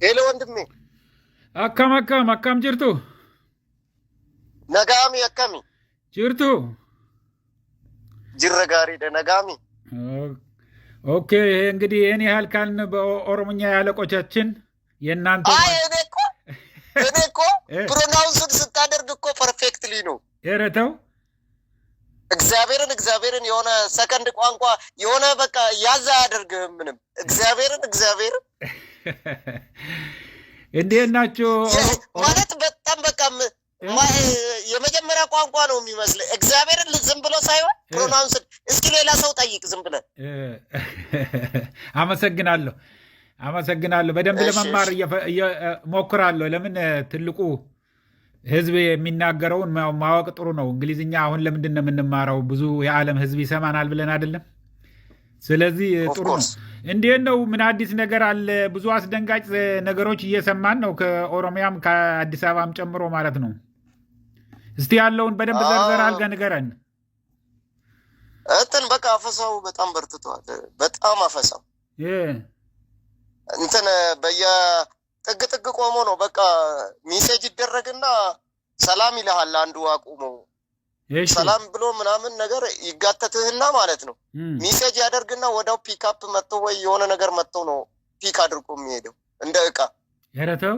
ሄሎ ወንድሜ akkam jirtu ነጋሚ አካሚ jirtu ጅረ ጋሪደ ነጋሚ ኦኬ እንግዲህ ይህን ያህል ካልን በኦሮምኛ ያለቆቻችን የእናንተ አይ እኔ እኮ ፕሮናውንስን ስታደርግ እኮ ፐርፌክትሊ ነው የረተው እግዚአብሔርን የሆነ ሰከንድ ቋንቋ የሆነ በቃ ያዛ አያደርግህም ምንም እግዚአብሔርን እንዴት ናቸው ማለት በጣም በቃ የመጀመሪያ ቋንቋ ነው የሚመስል እግዚአብሔርን ዝም ብሎ ሳይሆን ፕሮናውንስን እስኪ ሌላ ሰው ጠይቅ ዝም ብለን አመሰግናለሁ በደንብ ለመማር ሞክራለሁ ለምን ትልቁ ህዝብ የሚናገረውን ማወቅ ጥሩ ነው እንግሊዝኛ አሁን ለምንድን ነው የምንማረው ብዙ የዓለም ህዝብ ይሰማናል ብለን አይደለም ስለዚህ ጥሩ ነው እንዴት ነው ምን አዲስ ነገር አለ ብዙ አስደንጋጭ ነገሮች እየሰማን ነው ከኦሮሚያም ከአዲስ አበባም ጨምሮ ማለት ነው እስቲ ያለውን በደንብ ዘርዘር አድርገህ ንገረን እንትን በቃ አፈሳው በጣም በርትቷል በጣም አፈሳው እንትን በየጥግ ቆሞ ነው በቃ ሜሴጅ ይደረግና ሰላም ይልሃል አንዱ አቁሞ ሰላም ብሎ ምናምን ነገር ይጋተትህና ማለት ነው ሜሴጅ ያደርግና ወዳው ፒክአፕ መጥቶ ወይ የሆነ ነገር መጥቶ ነው ፒክ አድርጎ የሚሄደው እንደ ዕቃ ያረተው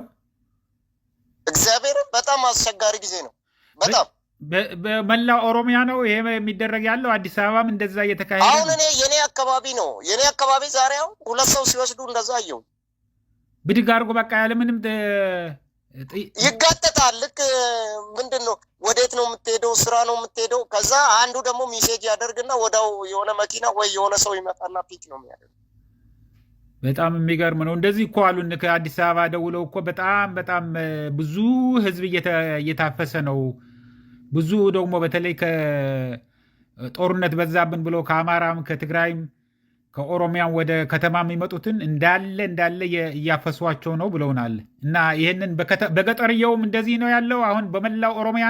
እግዚአብሔር በጣም አስቸጋሪ ጊዜ ነው በጣም በመላው ኦሮሚያ ነው ይሄ የሚደረግ ያለው አዲስ አበባም እንደዛ እየተካሄደ አሁን የኔ አካባቢ ዛሬ አሁን ሁለት ሰው ሲወስዱ እንደዛ አየው ብድግ አድርጎ በቃ ያለ ምንም ይጋተታል ልክ ምንድን ነው ወዴት ነው የምትሄደው ስራ ነው የምትሄደው ከዛ አንዱ ደግሞ ሜሴጅ ያደርግና ወዳው የሆነ መኪና ወይ የሆነ ሰው ይመጣና ፒክ ነው የሚያደርግ በጣም የሚገርም ነው እንደዚህ እኮ አሉን ከአዲስ አበባ ደውለው እኮ በጣም ብዙ ህዝብ እየታፈሰ ነው ብዙ ደግሞ በተለይ ከጦርነት በዛብን ብሎ ከአማራም ከትግራይም ከኦሮሚያም ወደ ከተማ የሚመጡትን እንዳለ እያፈሷቸው ነው ብለውናል እና ይሄንን በገጠርየውም እንደዚህ ነው ያለው አሁን በመላው ኦሮሚያ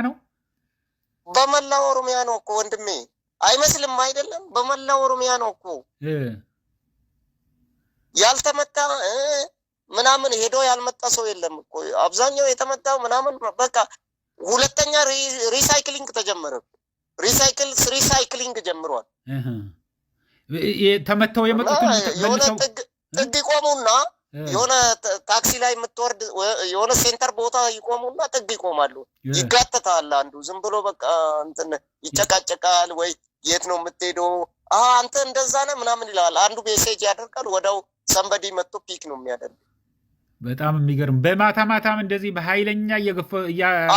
ነው እኮ ወንድሜ አይመስልም አይደለም በመላው ኦሮሚያ ነው እኮ ያልተመታ ምናምን ሄዶ ያልመጣ ሰው የለም እኮ አብዛኛው የተመታው ምናምን በቃ ሁለተኛ ሪሳይክሊንግ ተጀመረ ሪሳይክሊንግ ጀምሯል ተመተው የመጡትን የሆነ ጥግ ይቆሙና የሆነ ታክሲ ላይ የምትወርድ የሆነ ሴንተር ቦታ ይቆሙና ጥግ ይቆማሉ ይጋተታል አንዱ ዝም ብሎ በቃ እንትን ይጨቃጨቃል ወይ የት ነው የምትሄደው አንተ እንደዛ ነህ ምናምን ይላል አንዱ ሜሴጅ ያደርጋል ወዳው ሰንበዲ መጥቶ ፒክ ነው የሚያደርግ በጣም የሚገርም በማታም እንደዚህ በኃይለኛ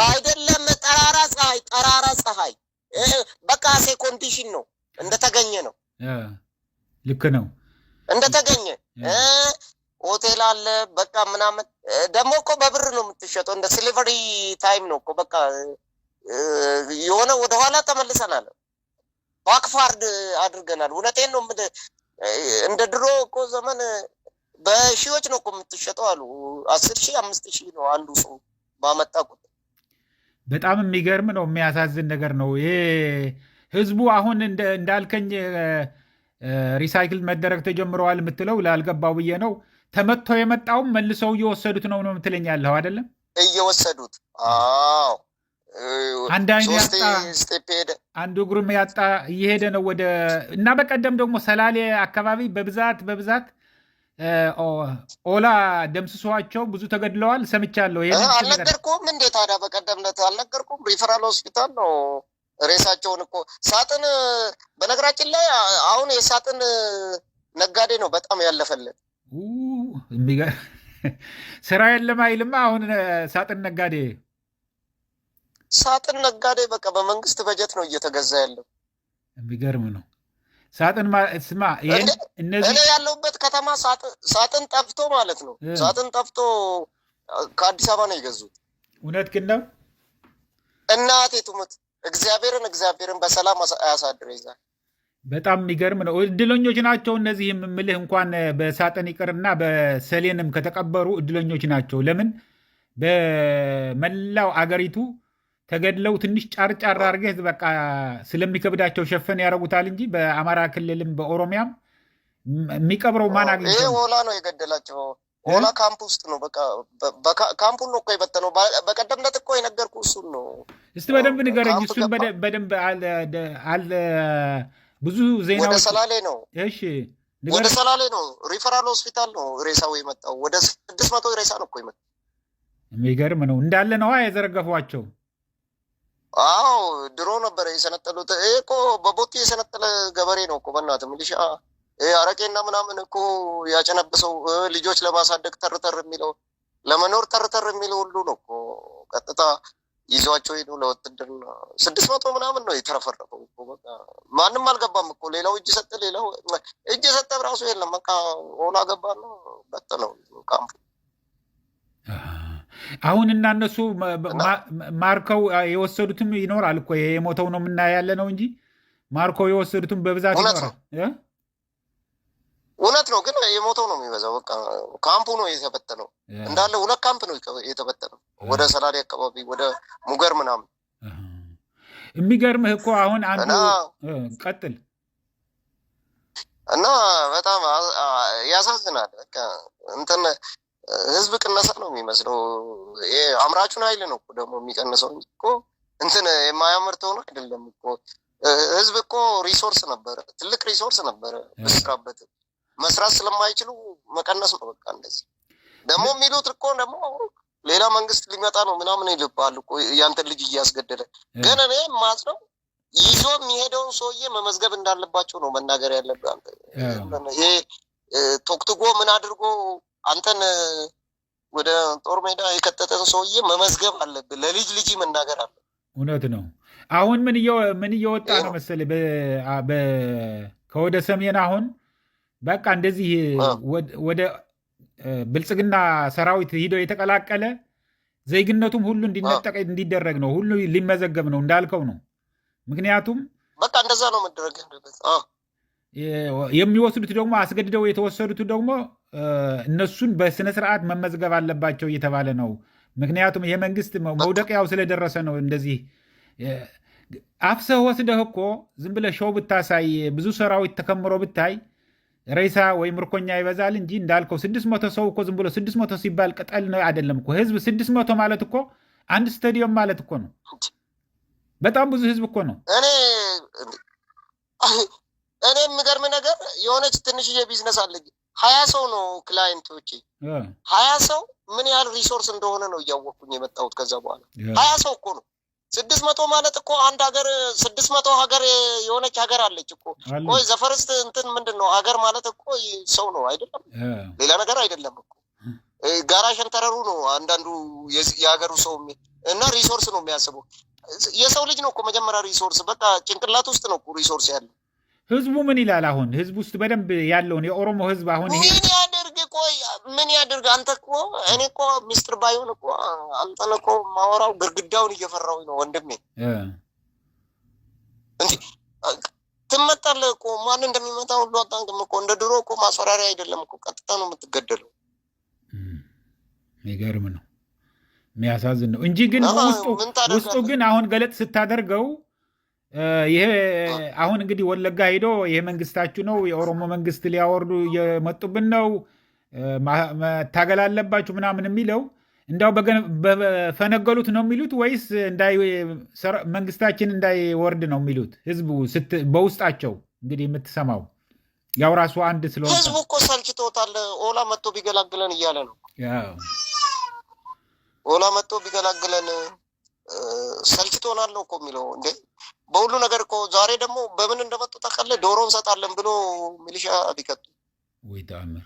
አይደለም ጠራራ ፀሐይ በቃ ኮንዲሽን ነው እንደተገኘ ነው ልክ ነው እንደተገኘ ሆቴል አለ በቃ ምናምን ደግሞ እኮ በብር ነው የምትሸጠው እንደ ሲልቨሪ ታይም ነው እኮ በቃ የሆነ ወደኋላ ተመልሰናል ባክፋርድ አድርገናል እውነቴን ነው እንደ ድሮ እኮ ዘመን በሺዎች ነው እኮ የምትሸጠው አሉ 10,000 5,000 ነው አንዱ ሰው ባመጣ ቁጥር በጣም የሚገርም ነው የሚያሳዝን ነገር ነው ይሄ ህዝቡ አሁን እንዳልከኝ ሪሳይክል መደረግ ተጀምረዋል የምትለው ላልገባው ብዬ ነው ተመቶ የመጣውም መልሰው እየወሰዱት ነው የምትለኛለሁ አይደለም እየወሰዱት አዎ አንድ አይን ያጣ አንዱ እግሩም ያጣ እየሄደ ነው ወደ እና በቀደም ደግሞ ሰላሌ አካባቢ በብዛት ኦላ ደምስሷቸው ብዙ ተገድለዋል ሰምቻለሁ አልነገርኩም እንዴ ታዲያ በቀደምነት አልነገርኩም ሪፈራል ሆስፒታል ነው ሬሳቸውን እኮ ሳጥን በነገራችን ላይ አሁን የሳጥን ነጋዴ ነው በጣም ያለፈለት ስራ የለም አይልማ አሁን ሳጥን ነጋዴ በቃ በመንግስት በጀት ነው እየተገዛ ያለው የሚገርም ነው ሳጥን ስማ እኔ ያለሁበት ከተማ ሳጥን ጠፍቶ ማለት ነው ሳጥን ጠፍቶ ከአዲስ አበባ ነው የገዙት እውነት ግን ነው እናቴ ትሙት እግዚአብሔርን በሰላም አያሳድር ይዛል በጣም የሚገርም ነው እድለኞች ናቸው እነዚህ የምልህ እንኳን በሳጥን ይቅርና በሰሌንም ከተቀበሩ እድለኞች ናቸው ለምን በመላው አገሪቱ ተገድለው ትንሽ ጫርጫር አድርገህ በቃ ስለሚከብዳቸው ሸፈን ያደርጉታል እንጂ በአማራ ክልልም በኦሮሚያም የሚቀብረው ማን አግኝቶ ይሄ ሆላ ነው የገደላቸው ኦላ ካምፕ ውስጥ ነው። በቃ ካምፑን ነው እኮ የበተነው። በቀደም ዕለት እኮ የነገርኩህ እሱን ነው። እስቲ በደንብ ንገረኝ። እሱን በደንብ ብዙ ዜናዎች ወደ ሰላሌ ነው። እሺ ወደ ሰላሌ ነው። ሪፈራል ሆስፒታል ነው ሬሳው የመጣው። ወደ 600 ሬሳ ነው እኮ የመጣው። የሚገርም ነው። እንዳለ ነዋ የዘረገፏቸው። አዎ ድሮ ነበረ የሰነጠሉት። ይሄ እኮ በቦቴ የሰነጠለ ገበሬ ነው እኮ በእናትህ ሚሊሻ አረቄና ምናምን እኮ ያጨነብሰው ልጆች ለማሳደግ ተርተር የሚለው ለመኖር ተርተር የሚለው ሁሉ ነው እኮ ቀጥታ ይዟቸው ሄዱ ለውትድርና። 600 ምናምን ነው የተረፈረፈው እኮ በቃ ማንም አልገባም እኮ። ሌላው እጅ ሰጠ፣ ሌላው እጅ ሰጠ ራሱ የለም። በቃ ኦላ ገባ ነው በተነው ካምፑ። አሁን እና እነሱ ማርከው የወሰዱትም ይኖራል እኮ የሞተው ነው የምናየው ያለ ነው እንጂ ማርከው የወሰዱትም በብዛት ይኖራል። እውነት ነው፣ ግን የሞተው ነው የሚበዛው። በቃ ካምፑ ነው የተበተነው እንዳለ። 2 ካምፕ ነው የተበተነው ወደ ሰላሌ አካባቢ ወደ ሙገር ምናምን። የሚገርምህ እኮ አሁን አንዱ ቀጥል እና በጣም ያሳዝናል። በቃ እንትን ህዝብ ቅነሳ ነው የሚመስለው። አምራቹን ኃይል ነው ደግሞ የሚቀንሰው እንጂ እኮ እንትን የማያመርተው ነው አይደለም እኮ። ህዝብ እኮ ሪሶርስ ነበረ፣ ትልቅ ሪሶርስ ነበረ። በስራበት መስራት ስለማይችሉ መቀነስ ነው በቃ። እንደዚህ ደግሞ የሚሉት እኮ ደግሞ ሌላ መንግስት ሊመጣ ነው ምናምን ይልባሉ እኮ ያንተን ልጅ እያስገደለ። ግን እኔ ማስረው ይዞ የሚሄደውን ሰውዬ መመዝገብ እንዳለባቸው ነው መናገር ያለብህ አንተ። ይሄ ቶክትጎ ምን አድርጎ አንተን ወደ ጦር ሜዳ የከተተን ሰውዬ መመዝገብ አለብህ። ለልጅ ልጅ መናገር አለ። እውነት ነው። አሁን ምን እየወጣ ነው መሰለህ ከወደ ሰሜን አሁን በቃ እንደዚህ ወደ ብልጽግና ሰራዊት ሂዶ የተቀላቀለ ዜግነቱም ሁሉ እንዲነጠቅ እንዲደረግ ነው። ሁሉ ሊመዘገብ ነው እንዳልከው ነው። ምክንያቱም በቃ እንደዛ ነው መደረግ ያለበት። የሚወስዱት ደግሞ አስገድደው የተወሰዱት ደግሞ እነሱን በስነ ስርዓት መመዝገብ አለባቸው እየተባለ ነው። ምክንያቱም ይሄ መንግስት መውደቂያው ስለደረሰ ነው። እንደዚህ አፍሰህ ወስደህ እኮ ዝም ብለህ ሾው ብታሳይ ብዙ ሰራዊት ተከምሮ ብታይ ሬሳ ወይ ምርኮኛ ይበዛል እንጂ እንዳልከው 600 ሰው እኮ ዝም ብሎ 600 ሲባል ቅጠል ነው አይደለም እኮ። ህዝብ 600 ማለት እኮ አንድ ስታዲየም ማለት እኮ ነው። በጣም ብዙ ህዝብ እኮ ነው። እኔ የሚገርም ነገር የሆነች ትንሽዬ ቢዝነስ አለኝ። 20 ሰው ነው ክላይንቶቼ። 20 ሰው ምን ያህል ሪሶርስ እንደሆነ ነው እያወቅኩኝ የመጣሁት ከዛ በኋላ። 20 ሰው እኮ ነው። 600 ማለት እኮ አንድ ሀገር 600 ሀገር የሆነች ሀገር አለች እኮ። ወይ ዘፈርስት እንትን ምንድን ነው ሀገር ማለት እኮ ሰው ነው አይደለም፣ ሌላ ነገር አይደለም እኮ። ጋራ ሸንተረሩ ነው አንዳንዱ የሀገሩ ሰው እና ሪሶርስ ነው የሚያስበው። የሰው ልጅ ነው እኮ መጀመሪያ ሪሶርስ። በቃ ጭንቅላት ውስጥ ነው እኮ ሪሶርስ ያለው። ህዝቡ ምን ይላል? አሁን ህዝብ ውስጥ በደንብ ያለውን የኦሮሞ ህዝብ አሁን ይሄ ምን ያድርግ? ቆይ ምን ያድርግ? አንተ እኮ እኔ እኮ ሚስጥር ባይሆን እኮ አንተን እኮ ማወራው ግድግዳውን እየፈራው ነው ወንድሜ። እንዴ ትመጣለህ እኮ ማን እንደሚመጣ ሁሉ አታውቅም እኮ። እንደ ድሮ እኮ ማስፈራሪያ አይደለም እኮ፣ ቀጥታ ነው የምትገደለው። የሚገርም ነው፣ የሚያሳዝን ነው እንጂ ግን ውስጡ ግን አሁን ገለጥ ስታደርገው ይሄ አሁን እንግዲህ ወለጋ ሄዶ ይሄ መንግስታችሁ ነው የኦሮሞ መንግስት ሊያወርዱ እየመጡብን ነው መታገል አለባችሁ ምናምን የሚለው እንዳው በፈነገሉት ነው የሚሉት ወይስ መንግስታችን እንዳይወርድ ነው የሚሉት? ህዝቡ በውስጣቸው እንግዲህ የምትሰማው ያው ራሱ አንድ ስለሆነ ህዝቡ እኮ ሰልችቶታል። ኦላ መጥቶ ቢገላግለን እያለ ነው። ኦላ መጥቶ ቢገላግለን ሰልችቶናል ነው እኮ የሚለው። እንዴ በሁሉ ነገር እኮ ዛሬ ደግሞ በምን እንደመጡ ታውቃለህ? ዶሮ እንሰጣለን ብሎ ሚሊሻ ቢከቱ ወይ ተአምር።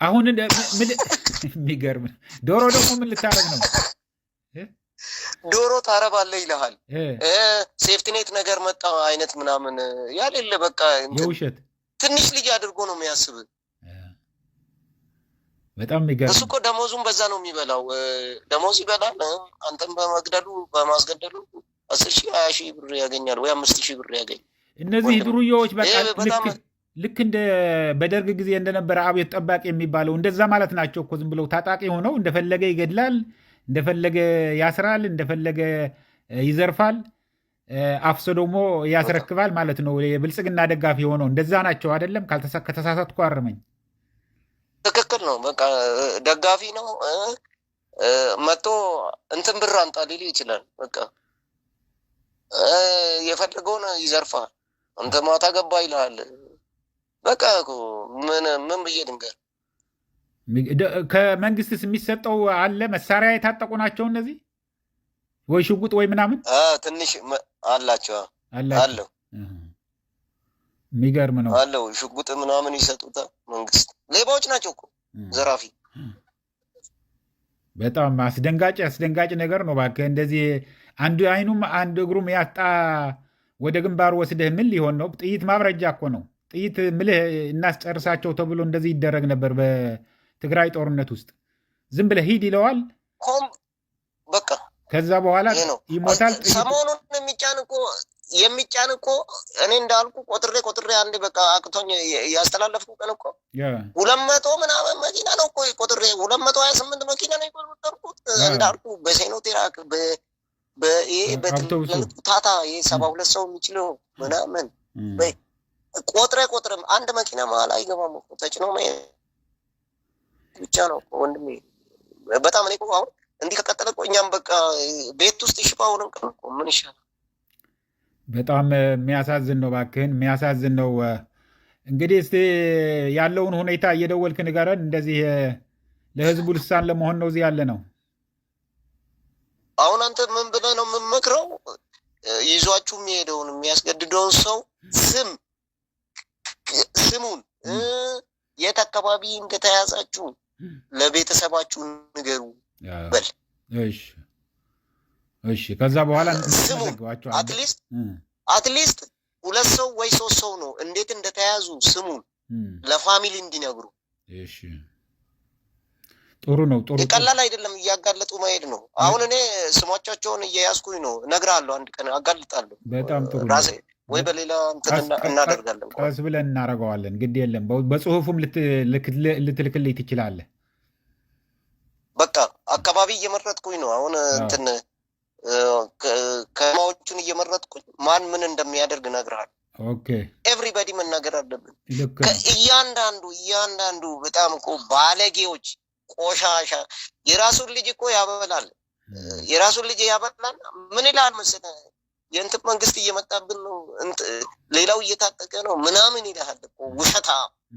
አሁን የሚገርም ዶሮ ደግሞ ምን ልታረግ ነው? ዶሮ ታረባለህ ይልሃል። ሴፍቲኔት ነገር መጣ አይነት ምናምን ያሌለ በቃ የውሸት ትንሽ ልጅ አድርጎ ነው የሚያስብ። በጣም የሚገርም እሱ እኮ ደሞዙን በዛ ነው የሚበላው። ደሞዝ ይበላል። አንተም በማስገደሉ 10,000 20,000 ብር ያገኛል ወይ 5,000 ብር ያገኛል። እነዚህ ድሩዬዎች በቃ ልክ እንደ በደርግ ጊዜ እንደነበረ አብዮት ጠባቂ የሚባለው እንደዛ ማለት ናቸው እኮ። ዝም ብለው ታጣቂ ሆነው እንደፈለገ ይገድላል፣ እንደፈለገ ያስራል፣ እንደፈለገ ይዘርፋል፣ አፍሶ ደግሞ ያስረክባል ማለት ነው። የብልጽግና ደጋፊ ሆነው እንደዛ ናቸው አይደለም? ከተሳሳትኩ አርመኝ። ትክክል ነው በቃ ደጋፊ ነው መጥቶ እንትን ብር አንጣ ሊል ይችላል። በቃ የፈለገውን ይዘርፋል። አንተ ማታ ገባ ይልሃል። በቃ ምን ብዬ ድንገር ከመንግስትስ የሚሰጠው አለ? መሳሪያ የታጠቁ ናቸው እነዚህ ወይ ሽጉጥ ወይ ምናምን ትንሽ አላቸው አለው። የሚገርም ነው አለው። ሽጉጥ ምናምን ይሰጡታል። መንግስት ሌባዎች ናቸው እኮ ዘራፊ። በጣም አስደንጋጭ ነገር ነው። እባክህ እንደዚህ አንዱ አይኑም አንድ እግሩም ያጣ ወደ ግንባሩ ወስደህ ምን ሊሆን ነው? ጥይት ማብረጃ እኮ ነው። ጥይት ምልህ እናስጨርሳቸው ተብሎ እንደዚህ ይደረግ ነበር በትግራይ ጦርነት ውስጥ። ዝም ብለህ ሂድ ይለዋል። በቃ ከዛ በኋላ ይሞታል። ሰሞኑን የሚጫን እኮ እኔ እንዳልኩ ቆጥሬ አንድ በቃ አቅቶኝ ያስተላለፍኩ ቀን እኮ 200 ምናምን መኪና ነው እኮ ቆጥሬ 228 መኪና ነው የቆጠርኩት። እንዳልኩ በሴኖቴራክ ታታ 72 ሰው የሚችለው ምናምን ቆጥሬም አንድ መኪና መሀል አይገባም እኮ ተጭኖ ብቻ ነው ወንድሜ። በጣም እኔ አሁን እንዲህ ከቀጠለ እኮ እኛም በቃ ቤት ውስጥ ይሽባ ሆነን እኮ ምን ይሻላል? በጣም የሚያሳዝን ነው። እባክህን የሚያሳዝን ነው። እንግዲህ እስኪ ያለውን ሁኔታ እየደወልክ ንገረን። እንደዚህ ለህዝቡ ልሳን ለመሆን ነው እዚህ ያለ ነው። አሁን አንተ ምን ብለህ ነው የምመክረው? ይዟችሁ የሚሄደውን የሚያስገድደውን ሰው ስሙን የት አካባቢ እንደተያዛችሁ ለቤተሰባችሁ ንገሩ በል። እሺ ከዛ በኋላ ስሙን አትሊስት 2 ሰው ወይ 3 ሰው ነው እንዴት እንደተያዙ ስሙን ለፋሚሊ እንዲነግሩ። እሺ ጥሩ ነው። ቀላል አይደለም። እያጋለጡ መሄድ ነው። አሁን እኔ ስሞቻቸውን እየያዝኩኝ ነው። እነግርሃለሁ፣ አንድ ቀን አጋልጣለሁ። በጣም ጥሩ ራሴ ወይ በሌላ እናደርጋለን። ቀስ ብለን እናደርገዋለን። ግድ የለም። በጽሁፉም ልትልክልኝ ትችላለህ። በቃ አካባቢ እየመረጥኩኝ ነው አሁን እንትን ከማዎቹን እየመረጥኩኝ ማን ምን እንደሚያደርግ እነግርሃለሁ። ኦኬ ኤቭሪባዲ መናገር አለብን። እያንዳንዱ በጣም እኮ ባለጌዎች፣ ቆሻሻ የራሱን ልጅ እኮ ያበላል። ምን ይላል መሰለህ? የእንትን መንግስት እየመጣብን ነው፣ ሌላው እየታጠቀ ነው ምናምን ይልሃል እኮ ውሸታ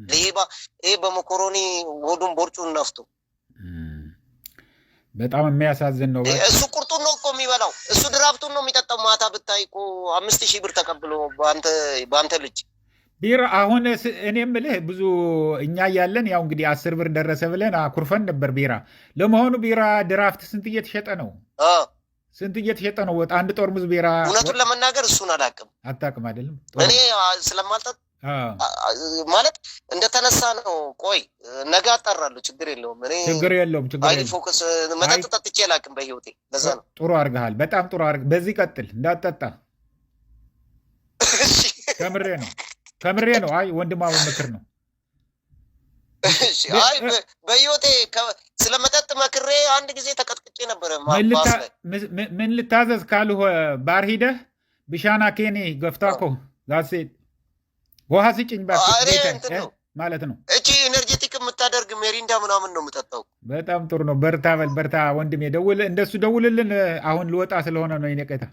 ሌባ። ይሄ በመኮሮኒ ሆዱን ቦርጩን ነፍቶ በጣም የሚያሳዝን ነው። እሱ ቁርጡን ነው እኮ የሚበላው፣ እሱ ድራፍቱን ነው የሚጠጣው። ማታ ብታይ እኮ 5000 ብር ተቀብሎ በአንተ ልጅ ቢራ። አሁን እኔ የምልህ ብዙ እኛ እያለን ያው እንግዲህ 10 ብር ደረሰ ብለን አኩርፈን ነበር ቢራ። ለመሆኑ ቢራ ድራፍት ስንት እየተሸጠ ነው? ስንት እየተሸጠ ነው? አንድ ጠርሙስ ቢራ። እውነቱን ለመናገር እሱን አታውቅም አይደለም? እኔ ስለማልጠጥ ማለት እንደተነሳ ነው። ቆይ ነገ አጣራለሁ። ችግር የለውም። ፎከስ መጠጥ ጠጥቼ አላውቅም በህይወቴ። ለዛ ነው። ጥሩ አድርገሃል። በጣም ጥሩ አድርገህ። በዚህ ቀጥል፣ እንዳትጠጣ። ከምሬ ነው። አይ ወንድማዊ ምክር ነው። አይ በህይወቴ ስለመጠጥ መክሬ አንድ ጊዜ ተቀጥቅጬ ነበረ። ምን ልታዘዝ ካልሆ ባር ሂደህ ብሻና ኬኔ ገፍታኮ ዛሴት ውሃ ስጭኝ ማለት ነው። እቺ ኤነርጄቲክ የምታደርግ ሜሪንዳ ምናምን ነው የምጠጣው። በጣም ጥሩ ነው። በርታ ወንድሜ። እንደሱ ደውልልን። አሁን ልወጣ ስለሆነ ነው የነቀታ።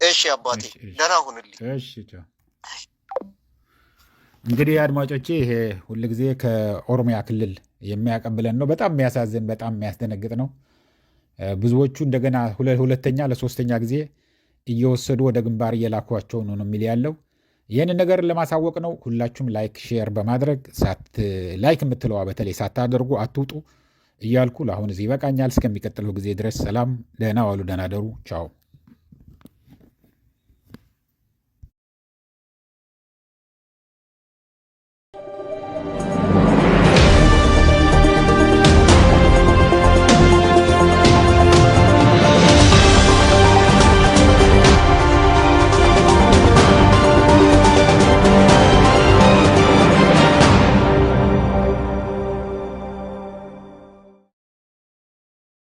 እሺ አባቴ ደህና ሁንልኝ። እሺ እንግዲህ አድማጮቼ ይሄ ሁልጊዜ ከኦሮሚያ ክልል የሚያቀብለን ነው። በጣም የሚያሳዝን፣ በጣም የሚያስደነግጥ ነው። ብዙዎቹ እንደገና ሁለተኛ ለሶስተኛ ጊዜ እየወሰዱ ወደ ግንባር እየላኳቸው ነው የሚል ያለው። ይህንን ነገር ለማሳወቅ ነው። ሁላችሁም ላይክ ሼር በማድረግ ላይክ የምትለዋ በተለይ ሳታደርጉ አትውጡ እያልኩ ለአሁን እዚህ ይበቃኛል። እስከሚቀጥለው ጊዜ ድረስ ሰላም፣ ደህና ዋሉ፣ ደህና ደሩ። ቻው።